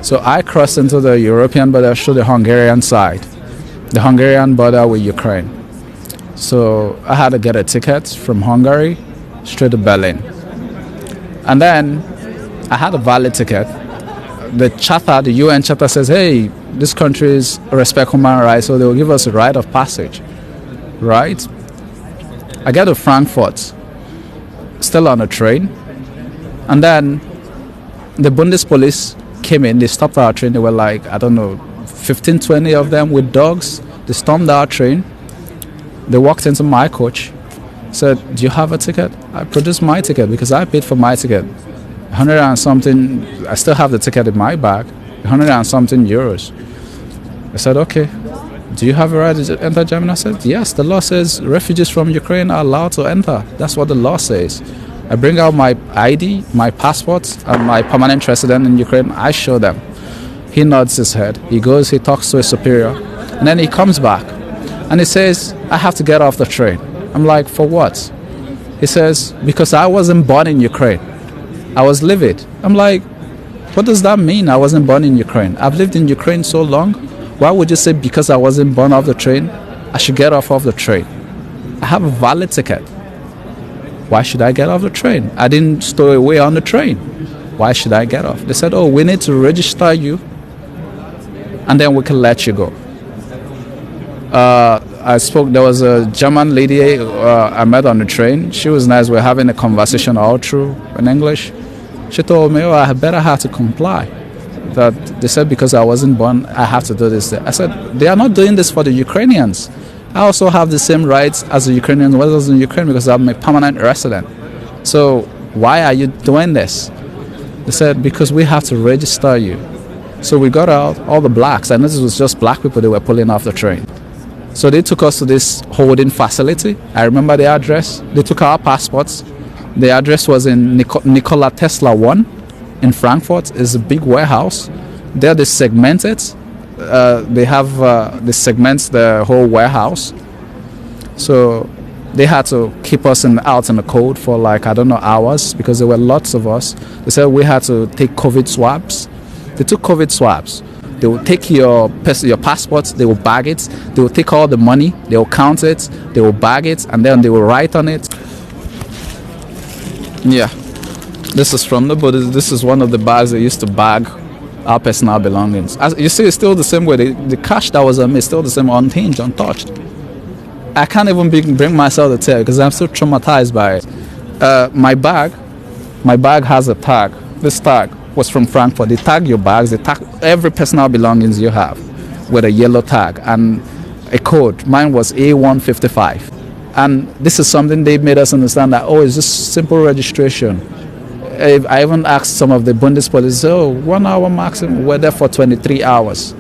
So I crossed into the European border through the Hungarian side, the Hungarian border with Ukraine. So I had to get a ticket from Hungary straight to Berlin. And then I had a valid ticket. The charter, the UN charter says, hey, this countries respect human rights, so they will give us a right of passage, right? I get to Frankfurt, still on a train, and then the Bundespolice came in, they stopped our train, they were like, I don't know, 15, 20 of them with dogs. They stormed our train, they walked into my coach, said, do you have a ticket? I produced my ticket because I paid for my ticket. 100 and something, I still have the ticket in my bag, 100 and something euros. I said, okay, do you have a right to enter Germany? I said, yes, the law says refugees from Ukraine are allowed to enter. That's what the law says. I bring out my ID, my passport, and my permanent resident in Ukraine. I show them. He nods his head. He goes, he talks to his superior, and then he comes back, and he says, I have to get off the train. I'm like, for what? He says, because I wasn't born in Ukraine. I was livid. I'm like, what does that mean? I wasn't born in Ukraine. I've lived in Ukraine so long. Why would you say because I wasn't born off the train, I should get off of the train? I have a valid ticket. Why should I get off the train? I didn't stow away on the train. Why should I get off? They said, oh, we need to register you and then we can let you go. There was a German lady I met on the train. She was nice. We were having a conversation all through in English. She told me, oh, I better have to comply. That they said because I wasn't born, I have to do this. I said, they are not doing this for the Ukrainians. I also have the same rights as the Ukrainians when I was in Ukraine because I'm a permanent resident. So why are you doing this? They said, because we have to register you. So we got out, all the blacks, and this was just black people, they were pulling off the train. So they took us to this holding facility. I remember the address. They took our passports. The address was in Nikola Tesla 1 in Frankfurt. It's a big warehouse. There they segment it. They have they segment the whole warehouse. So they had to keep us out in the cold for like, I don't know, hours because there were lots of us. They said we had to take COVID swabs. They took COVID swabs. They will take your passports, they will bag it, they will take all the money, they will count it, they will bag it, and then they will write on it. Yeah, this is from the Buddhist. This is one of the bags they used to bag our personal belongings. As you see, it's still the same way. The cash that was on me is still the same, unhinged, untouched. I can't even bring myself to tell because I'm still traumatized by it. My bag has a tag. This tag was from Frankfurt. They tag your bags, they tag every personal belongings you have with a yellow tag and a code. Mine was A155. And this is something they made us understand that, oh, it's just simple registration. I even asked some of the Bundespolice, oh, 1 hour maximum, we're there for 23 hours.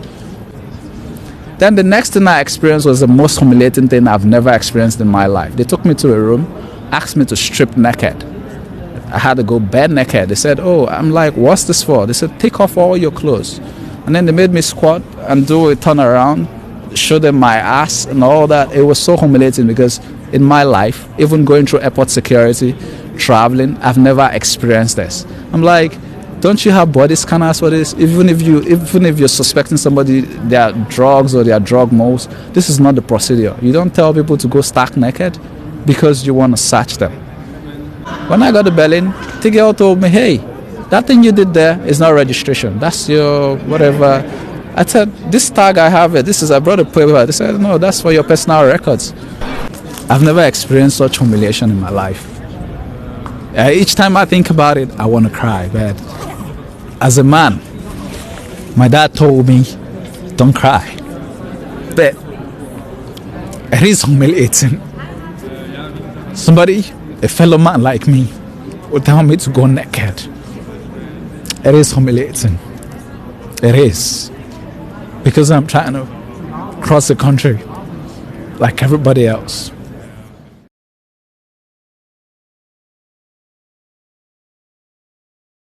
Then the next thing I experienced was the most humiliating thing I've never experienced in my life. They took me to a room, asked me to strip naked. I had to go bare naked. They said, oh, I'm like, what's this for? They said, take off all your clothes. And then they made me squat and do a turn around, show them my ass and all that. It was so humiliating because in my life, even going through airport security, traveling, I've never experienced this. I'm like, don't you have body scanners for this? Even if you're suspecting somebody, they are drugs or they are drug moles, this is not the procedure. You don't tell people to go stark naked because you want to search them. When I got to Berlin, the girl told me, hey, that thing you did there is not registration. That's your whatever. I said, this tag I have it. I brought a paper. They said, no, that's for your personal records. I've never experienced such humiliation in my life. Each time I think about it, I want to cry. But as a man, my dad told me, don't cry. But it is humiliating. A fellow man like me, would tell me to go naked. It is humiliating. It is. Because I'm trying to cross the country like everybody else.